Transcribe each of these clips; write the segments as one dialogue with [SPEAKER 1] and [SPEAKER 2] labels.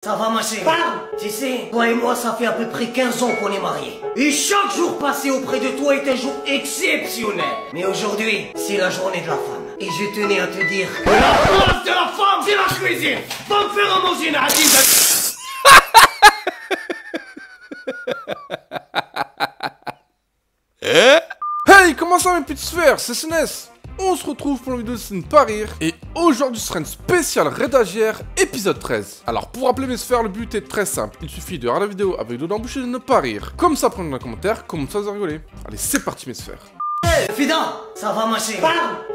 [SPEAKER 1] Ça va ma chérie? Tu sais, toi et moi ça fait à peu près 15 ans qu'on est mariés. Et chaque jour passé auprès de toi est un jour exceptionnel. Mais aujourd'hui, c'est la journée de la femme. Et je tenais à te dire que la place de la femme, c'est la cuisine. Va me faire à manger une hadine
[SPEAKER 2] Hey, comment ça mes petites sphères, c'est SNES. On se retrouve pour une vidéo de Ce n'est pas rire. Et aujourd'hui ce sera une spéciale Rédagière épisode 13. Alors pour rappeler mes sphères, le but est très simple. Il suffit de regarder la vidéo avec de l'embouche et de ne pas rire. Comme ça, prenez dans les commentaires, comment ça vous rigoler. Allez, c'est parti mes sphères.
[SPEAKER 1] Hey, Fida, ça va ma chérie?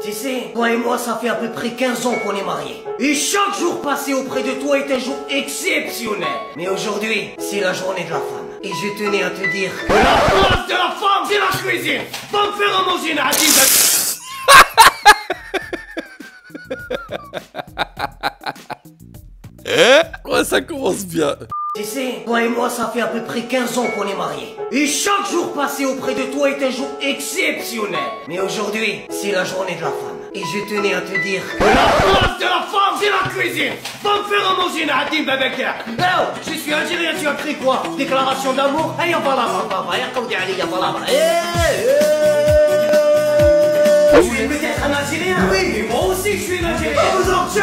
[SPEAKER 1] Tu sais, toi et moi ça fait à peu près 15 ans qu'on est mariés. Et chaque jour passé auprès de toi est un jour exceptionnel. Mais aujourd'hui, c'est la journée de la femme. Et je tenais à te dire que la place de la femme, c'est la cuisine. Va me faire à manger une hadine
[SPEAKER 2] Ouais, ça commence bien.
[SPEAKER 1] Tu sais, toi et moi ça fait à peu près 15 ans qu'on est mariés. Et chaque jour passé auprès de toi est un jour exceptionnel. Mais aujourd'hui, c'est la journée de la femme. Et je tenais à te dire que la place de la femme, c'est la cuisine. Va me faire à manger une hadine bébé. Oh, je suis algérien, tu as écrit quoi? Déclaration d'amour? Hey, y'a pas là-bas, y'a comme dit Ali, y'a pas là-bas. Tu es peut-être un Algérien? Oui, mais moi aussi je suis un Algérien. Vous en tuez,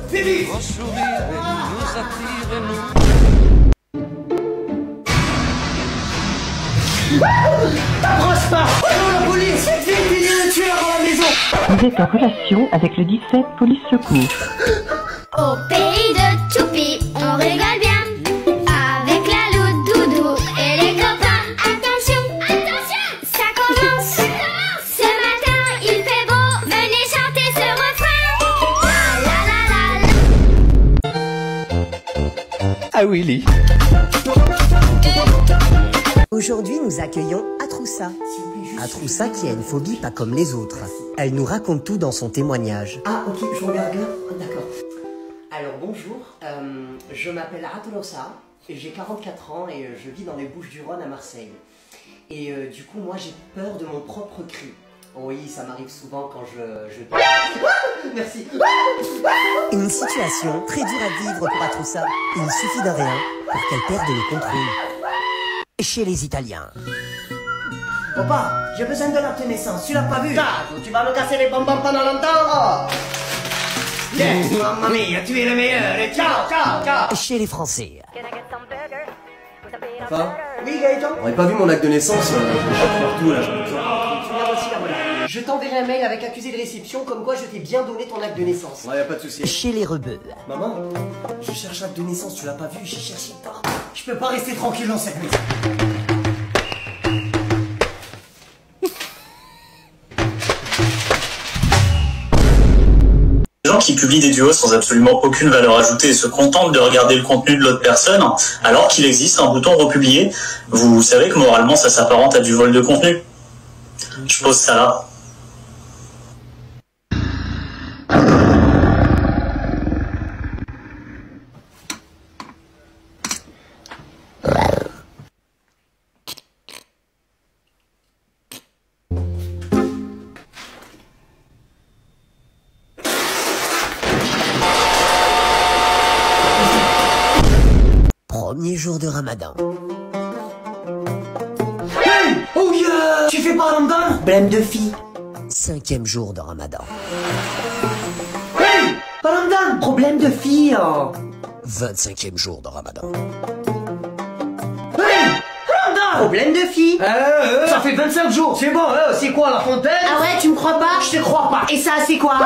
[SPEAKER 1] Philippe.
[SPEAKER 3] Vos sourires nous attirent et nous...
[SPEAKER 1] T'approches pas! Oh la police! Vite, il y a un tueur dans la maison!
[SPEAKER 4] Vous êtes en relation avec le 17 Police Secours.
[SPEAKER 5] Au pays de Choupi, on rigole bien. Avec la loupe Doudou et les copains. Attention, attention, ça commence. Ce matin, il fait beau. Venez chanter ce refrain. La la la la.
[SPEAKER 4] Ah Willy.
[SPEAKER 6] Aujourd'hui, nous accueillons Atroussa. Atroussa qui a une phobie pas comme les autres. Elle nous raconte tout dans son témoignage.
[SPEAKER 1] Ah, ok, je regarde là. D'accord. Alors, bonjour. Je m'appelle Atroussa. J'ai 44 ans et je vis dans les Bouches-du-Rhône à Marseille. Et du coup, moi, j'ai peur de mon propre cri. Oui, ça m'arrive souvent quand je... Merci.
[SPEAKER 6] Une situation très dure à vivre pour Atroussa. Il suffit d'un rien pour qu'elle perde le contrôle. Chez les Italiens.
[SPEAKER 1] Papa, j'ai besoin de l'acte de naissance. Tu l'as pas vu? Tu vas me casser les bonbons pendant longtemps. Yes, mamma mia, tu es le meilleur. Et ciao, ciao, ciao.
[SPEAKER 6] Chez les Français.
[SPEAKER 1] Enfin, oui, Gaëtan?
[SPEAKER 7] On n'aurait pas vu mon acte de naissance, je le cherche partout là, j'en ai besoin.
[SPEAKER 1] Tu viens aussi, là, voilà. Je t'enverrai un mail avec accusé de réception comme quoi je t'ai bien donné ton acte de naissance.
[SPEAKER 7] Ouais, y a pas de souci.
[SPEAKER 6] Chez les rebeux.
[SPEAKER 1] Maman, je cherche l'acte de naissance, tu l'as pas vu? J'ai cherché partout. Je peux pas rester tranquille dans cette maison.
[SPEAKER 8] Les gens qui publient des duos sans absolument aucune valeur ajoutée et se contentent de regarder le contenu de l'autre personne, alors qu'il existe un bouton republier, vous savez que moralement ça s'apparente à du vol de contenu. Je pose ça là.
[SPEAKER 6] Premier jour de Ramadan.
[SPEAKER 1] Hey! Oh yeah! Tu fais pas Ramadan?
[SPEAKER 6] Blême de fille. 5e jour de Ramadan.
[SPEAKER 1] Hey! Pas Ramadan! Problème de fille!
[SPEAKER 6] 25e jour de Ramadan.
[SPEAKER 1] Hey! Ramadan! Problème de fille! Ça fait 25 jours! C'est bon, c'est quoi la fontaine?
[SPEAKER 5] Ah ouais, tu me crois pas?
[SPEAKER 1] Je te crois pas!
[SPEAKER 5] Et ça, c'est quoi?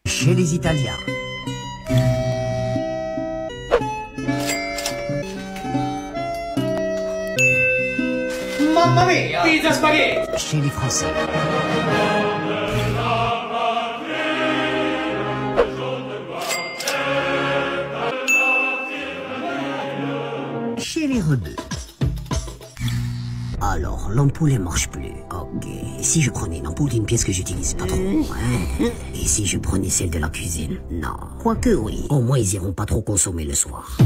[SPEAKER 6] Chez les Italiens.
[SPEAKER 1] Mamma mia! Pizza spaghetti!
[SPEAKER 6] Chez les Français. Chez les rebeux. Alors, l'ampoule elle marche plus. Ok. Et si je prenais une ampoule d'une pièce que j'utilise pas trop? Ouais. Et si je prenais celle de la cuisine? Non. Quoique oui. Au moins ils iront pas trop consommer le soir.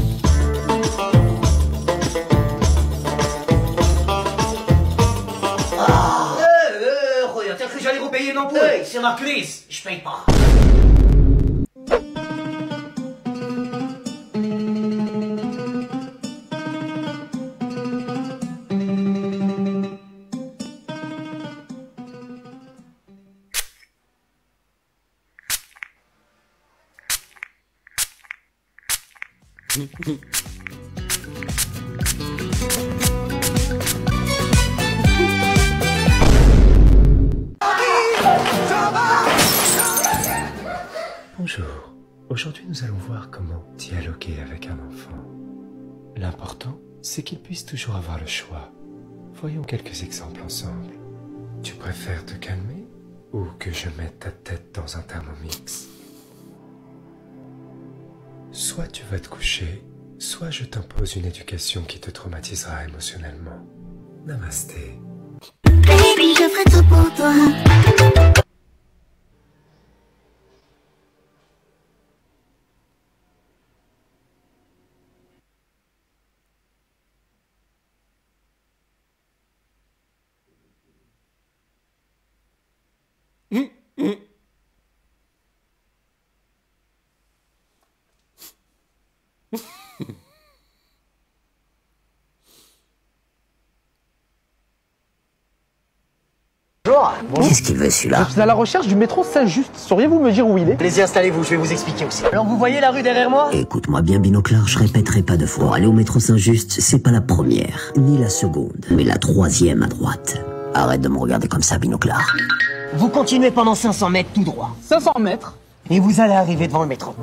[SPEAKER 1] Regarde, que j'allais repayer une ampoule. cool. Hey, c'est la crise, je paye pas.
[SPEAKER 9] Bonjour. Aujourd'hui, nous allons voir comment dialoguer avec un enfant. L'important, c'est qu'il puisse toujours avoir le choix. Voyons quelques exemples ensemble. Tu préfères te calmer ou que je mette ta tête dans un thermomix? Soit tu vas te coucher, soit je t'impose une éducation qui te traumatisera émotionnellement. Namasté.
[SPEAKER 5] Baby, je ferai tout pour toi.
[SPEAKER 6] Qu'est-ce qu'il veut celui-là?
[SPEAKER 10] Je suis à la recherche du métro Saint-Just. Sauriez-vous me dire où il est?
[SPEAKER 1] Allez-y, installez-vous, je vais vous expliquer aussi. Alors vous voyez la rue derrière moi?
[SPEAKER 6] Écoute-moi bien, Binoclard, je répéterai pas deux fois. Pour aller au métro Saint-Just, c'est pas la première, ni la seconde, mais la troisième à droite. Arrête de me regarder comme ça, Binoclard.
[SPEAKER 1] Vous continuez pendant 500 mètres tout droit.
[SPEAKER 10] 500 mètres.
[SPEAKER 1] Et vous allez arriver devant le métro.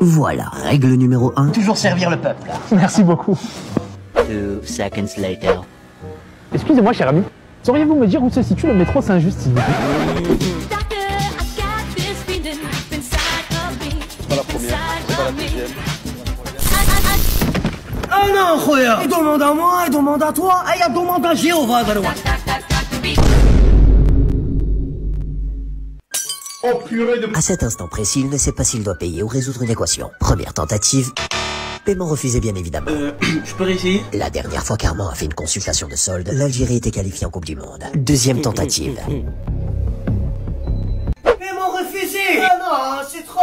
[SPEAKER 6] Voilà, règle numéro 1.
[SPEAKER 1] Toujours servir le peuple.
[SPEAKER 10] Merci beaucoup.
[SPEAKER 11] 2 seconds later.
[SPEAKER 10] Excusez-moi, cher ami. Sauriez-vous me dire où se situe le métro Saint-Just, s'il vous plaît?
[SPEAKER 2] Pas la première, c'est pas la deuxième.
[SPEAKER 1] Ah non, Khoya! Il demande à moi, il demande à toi, et il demande à Jéhovah, Garoua.
[SPEAKER 6] À cet instant précis, il ne sait pas s'il doit payer ou résoudre une équation. Première tentative. Paiement refusé, bien évidemment.
[SPEAKER 1] Je peux réessayer?
[SPEAKER 6] La dernière fois qu'Armand a fait une consultation de solde, l'Algérie était qualifiée en Coupe du Monde. Deuxième tentative.
[SPEAKER 1] Paiement refusé! Ah non, c'est trop!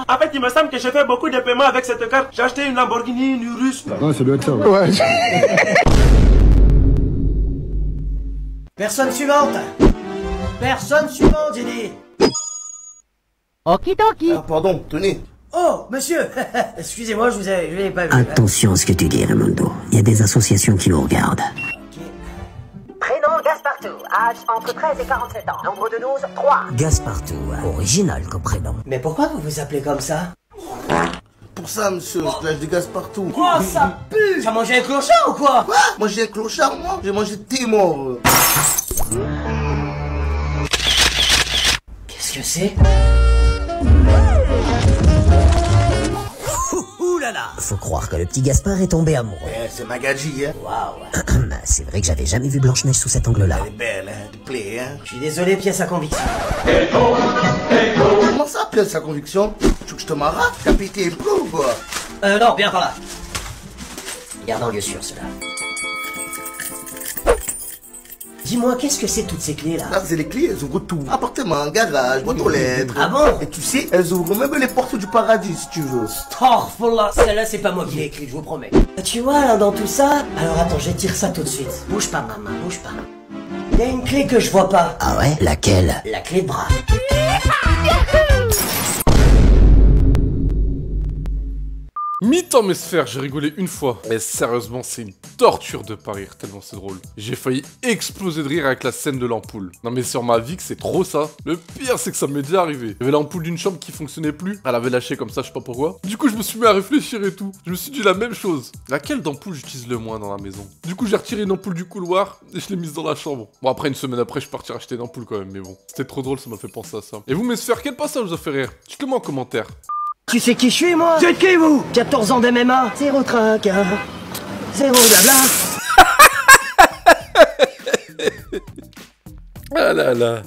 [SPEAKER 7] En fait, il me semble que j'ai fait beaucoup de paiements avec cette carte. J'ai acheté une Lamborghini, une Urus.
[SPEAKER 10] Ouais, ça doit être ça. Ouais.
[SPEAKER 1] Personne suivante! Personne suivante, j'ai dit!
[SPEAKER 11] Okidoki.
[SPEAKER 7] Pardon, tenez.
[SPEAKER 1] Oh, monsieur! Excusez-moi, je vous ai pas vu.
[SPEAKER 6] Attention à ce que tu dis, Raimondo. Il y a des associations qui nous regardent.
[SPEAKER 12] Prénom Gaspartou, âge entre 13 et 47 ans, nombre de 12, 3.
[SPEAKER 6] Gaspartou, original comme prénom.
[SPEAKER 1] Mais pourquoi vous vous appelez comme ça?
[SPEAKER 13] Pour ça, monsieur, je lâche des gaz partout.
[SPEAKER 1] Oh, ça pue! T'as mangé un clochard ou quoi?
[SPEAKER 13] Quoi? Moi j'ai un clochard, moi? J'ai mangé tes morts.
[SPEAKER 1] Qu'est-ce que c'est?
[SPEAKER 6] Ouh là là! Faut croire que le petit Gaspard est tombé amoureux.
[SPEAKER 13] C'est Magadji, hein?
[SPEAKER 1] Waouh!
[SPEAKER 6] C'est vrai que j'avais jamais vu Blanche-Neige sous cet angle-là.
[SPEAKER 13] Elle est belle, hein? Tu plais, hein?
[SPEAKER 1] Je suis désolé, pièce à conviction.
[SPEAKER 13] Comment ça, pièce à conviction? Tu veux que je te marate? T'as pété un peu ou quoi?
[SPEAKER 1] Non, viens par là. Garde en lieu sûr, cela. Dis-moi, qu'est-ce que c'est toutes ces clés là?
[SPEAKER 13] Là, c'est les clés, elles ouvrent tout. Appartement, garage, boîte aux lettres.
[SPEAKER 1] Ah bon?
[SPEAKER 13] Et tu sais, elles ouvrent même les portes du paradis si tu veux.
[SPEAKER 1] Starfallah, celle-là c'est pas moi qui l'ai écrite, je vous promets. Tu vois là dans tout ça? Alors attends, je tire ça tout de suite. Bouge pas maman, bouge pas. Il y a une clé que je vois pas.
[SPEAKER 6] Ah ouais? Laquelle?
[SPEAKER 1] La clé de bras.
[SPEAKER 2] Mi-temps mes sphères, j'ai rigolé une fois. Mais sérieusement, c'est une torture de pas rire, tellement c'est drôle. J'ai failli exploser de rire avec la scène de l'ampoule. Non mais sur ma vie que c'est trop ça. Le pire c'est que ça m'est déjà arrivé. Il y avait l'ampoule d'une chambre qui fonctionnait plus. Elle avait lâché comme ça, je sais pas pourquoi. Du coup je me suis mis à réfléchir et tout. Je me suis dit la même chose. Laquelle d'ampoule j'utilise le moins dans la maison? Du coup j'ai retiré une ampoule du couloir et je l'ai mise dans la chambre. Bon après une semaine après je suis parti acheter une ampoule quand même. Mais bon, c'était trop drôle, ça m'a fait penser à ça. Et vous mes sphères, quel passage vous a fait rire? Dites-le moi en commentaire.
[SPEAKER 1] Tu sais qui je suis moi? C'est qui vous? 14 ans de MMA, 0 tracas, 0 blabla.
[SPEAKER 2] Ah là là.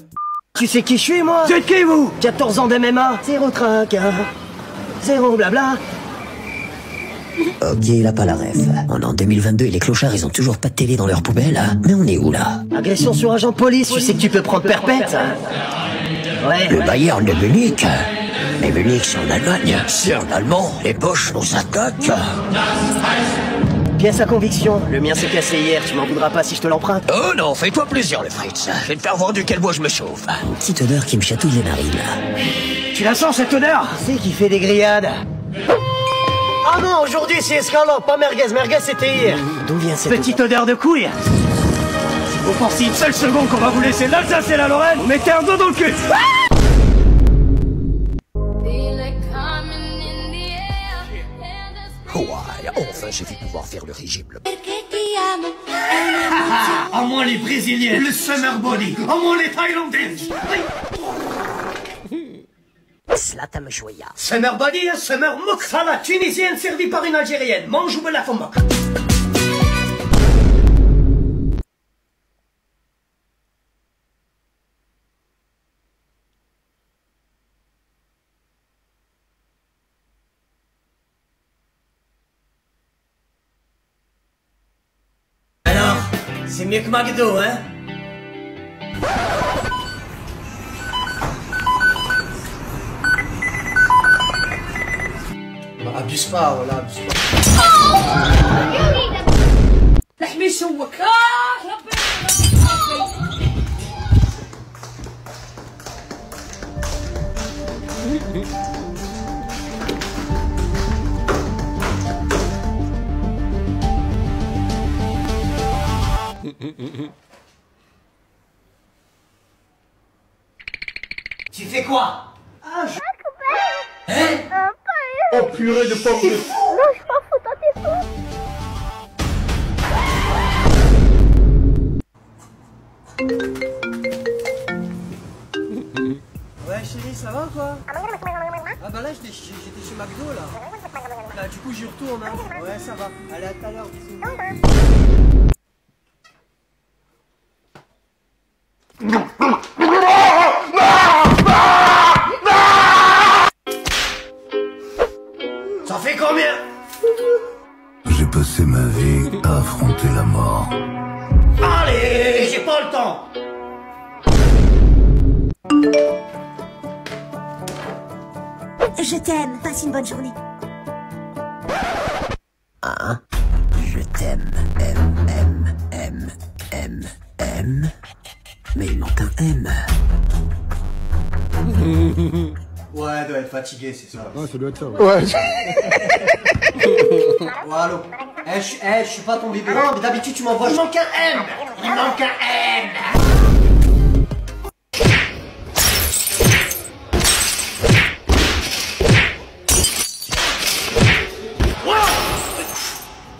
[SPEAKER 1] Tu sais qui je suis moi? C'est qui vous? 14 ans de MMA, 0 tracas, 0 blabla.
[SPEAKER 6] Ok, il a pas la ref. On est en 2022 et les clochards, ils ont toujours pas de télé dans leur poubelle, hein. Mais on est où, là?
[SPEAKER 1] Agression sur agent de police, tu sais que tu peux prendre perpète. Ouais.
[SPEAKER 6] Le Bayern de Munich. Mais Munich, c'est en Allemagne. C'est en allemand. Les Boches nous attaquent.
[SPEAKER 1] Pièce à conviction. Le mien s'est cassé hier, tu m'en voudras pas si je te l'emprunte.
[SPEAKER 6] Oh non, fais-toi plaisir, le Fritz. Je vais te faire voir duquel bois je me chauffe. Une petite odeur qui me chatouille les narines, là.
[SPEAKER 1] Tu la sens, cette odeur? C'est qui fait des grillades. Ah non, aujourd'hui c'est escalope, pas merguez. Merguez c'était hier.
[SPEAKER 6] D'où vient cette
[SPEAKER 1] petite odeur de couille? Si vous pensez une seule seconde qu'on va vous laisser l'Alsace et la Lorraine, vous mettez un dos dans le cul.
[SPEAKER 6] Ouais, enfin j'ai vu pouvoir faire le régime.
[SPEAKER 1] En moins les Brésiliens, le summer body, en moins les Thaïlandais.
[SPEAKER 6] Slata me joya.
[SPEAKER 1] Summer body, summer mouk. Salade tunisienne servie par une Algérienne. Mange ou la fomok. Alors, c'est mieux que McDo, hein? Abuse pas, voilà, abuse pas.
[SPEAKER 3] لحمي شوك
[SPEAKER 1] Tu fais quoi? Ah, je... Hein?
[SPEAKER 7] Oh purée de pommes de...
[SPEAKER 5] Non, je m'en fous, t'as tes fous.
[SPEAKER 1] Ouais chérie, ça va quoi? Ah bah là j'étais chez McDo là. Bah du coup j'y retourne hein. Ouais ça va. Allez à tout à l'heure, bisous. Ça fait combien?
[SPEAKER 14] J'ai passé ma vie à affronter la mort.
[SPEAKER 1] Allez, j'ai pas le temps.
[SPEAKER 5] Je t'aime, passe une bonne journée.
[SPEAKER 6] Hein? Je t'aime. M. Mais il manque un M.
[SPEAKER 1] Ouais, elle doit être fatiguée, c'est ça.
[SPEAKER 2] Ouais, ça doit être ça. Ouais.
[SPEAKER 1] Ouais, allô. Je suis pas ton bébé. Non, mais d'habitude tu m'envoies. Il manque un M. Il manque un M.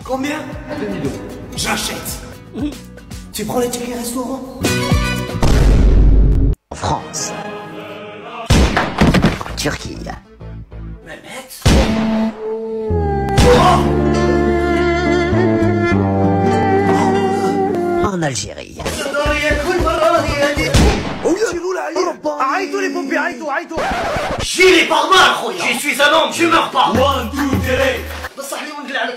[SPEAKER 1] Combien?
[SPEAKER 2] 2000 €.
[SPEAKER 1] J'achète. Tu prends les tickets restaurant?
[SPEAKER 6] En France. En Turquie.
[SPEAKER 1] Mehmet.
[SPEAKER 6] En Algérie.
[SPEAKER 1] Arrête-toi les pompiers, arrête-toi. Gilet pare-balles, je suis un homme, je meurs pas. One, two, three.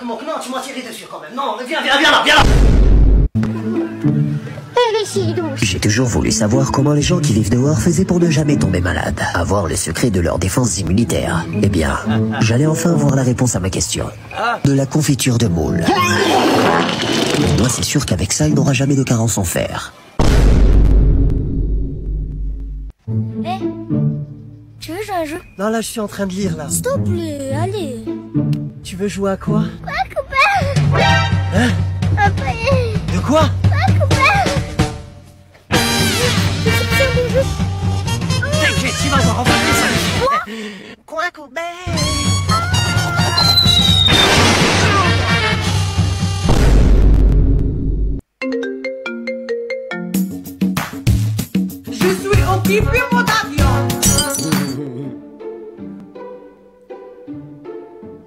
[SPEAKER 1] Non, tu m'as tiré dessus quand même. Non, viens là.
[SPEAKER 6] J'ai toujours voulu savoir comment les gens qui vivent dehors faisaient pour ne jamais tomber malade, avoir le secret de leurs défenses immunitaires. Eh bien, j'allais enfin avoir la réponse à ma question. De la confiture de moule. Moi, c'est sûr qu'avec ça, il n'aura jamais de carence en fer.
[SPEAKER 5] Tu veux jouer à un jeu?
[SPEAKER 1] Non, là, je suis en train de lire, là.
[SPEAKER 5] S'il te plaît, allez.
[SPEAKER 1] Tu veux jouer à quoi?
[SPEAKER 5] Quoi, copain?
[SPEAKER 1] Hein?
[SPEAKER 5] Papa.
[SPEAKER 1] De quoi?
[SPEAKER 5] Quoi, copain?
[SPEAKER 1] T'inquiète, tu vas voir, on va faire ça.
[SPEAKER 5] Quoi, copain?
[SPEAKER 3] Je suis occupé mon avion.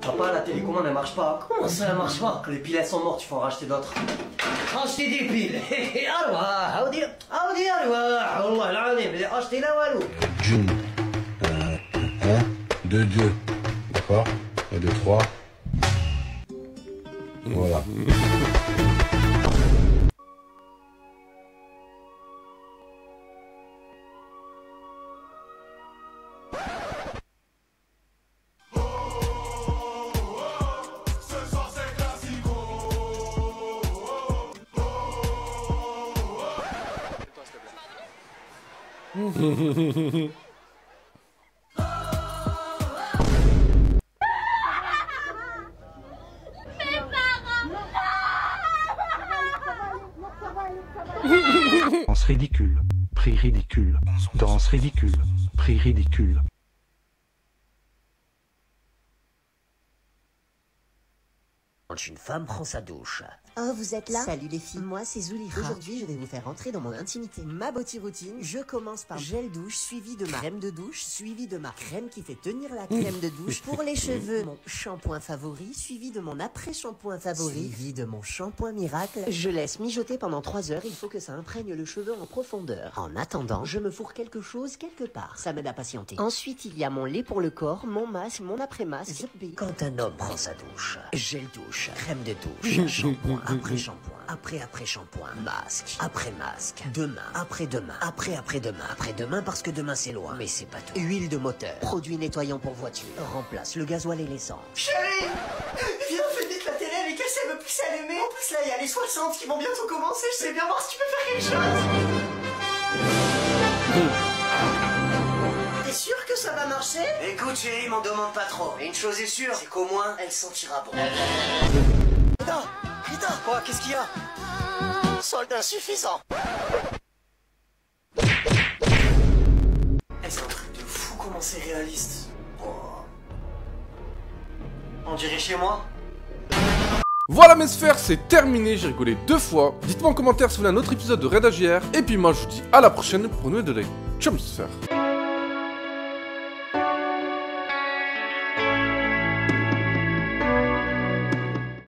[SPEAKER 1] Papa, la télécommande elle marche pas. Comment ça elle marche pas? Que les piles elles sont mortes, il faut en racheter d'autres. Racheter des piles. Acheter la walou.
[SPEAKER 14] June. 1, 2, 2. D'accord 1, 2, 3.
[SPEAKER 9] Voilà.
[SPEAKER 15] Danse ridicule, prix ridicule, danse ridicule, prix ridicule.
[SPEAKER 6] Quand une femme prend sa douche.
[SPEAKER 16] Oh, vous êtes là?
[SPEAKER 6] Salut les filles.
[SPEAKER 16] Moi, c'est Zulira.
[SPEAKER 6] Aujourd'hui, je vais vous faire entrer dans mon intimité. Ma beauty routine, je commence par gel douche, suivi de ma crème de douche, suivi de ma crème qui fait tenir la crème de douche. Pour les cheveux, mon shampoing favori, suivi de mon après-shampoing favori, suivi de mon shampoing miracle. Je laisse mijoter pendant 3 heures, il faut que ça imprègne le cheveu en profondeur. En attendant, je me fourre quelque chose quelque part, ça m'aide à patienter. Ensuite, il y a mon lait pour le corps, mon masque, mon après-masque. Quand un homme prend sa douche, gel douche, crème de douche, shampoing, après-shampoing, après-shampoing, masque, après-masque, demain, après-demain, après-après-demain, après-demain parce que demain c'est loin, mais c'est pas tout. Huile de moteur, produit nettoyant pour voiture, remplace le gasoil et l'essence.
[SPEAKER 1] Chérie, viens, fais vite, la télé elle est cassée, elle veut plus s'allumer. En plus là, il y a les 60 qui vont bientôt commencer, je sais bien voir si tu peux faire quelque chose. T'es sûr que ça va marcher? Écoute chérie, m'en demande pas trop. Mais une chose est sûre, c'est qu'au moins, elle sentira bon. Rita, quoi? Qu'est-ce qu'il y a? Solde insuffisant. C'est un truc de fou comment c'est réaliste. Oh. On dirait chez moi.
[SPEAKER 2] Voilà mes sphères, c'est terminé, j'ai rigolé 2 fois. Dites-moi en commentaire si vous voulez un autre épisode de Red AGR. Et puis moi je vous dis à la prochaine pour une nouvelle de Chum Sphère.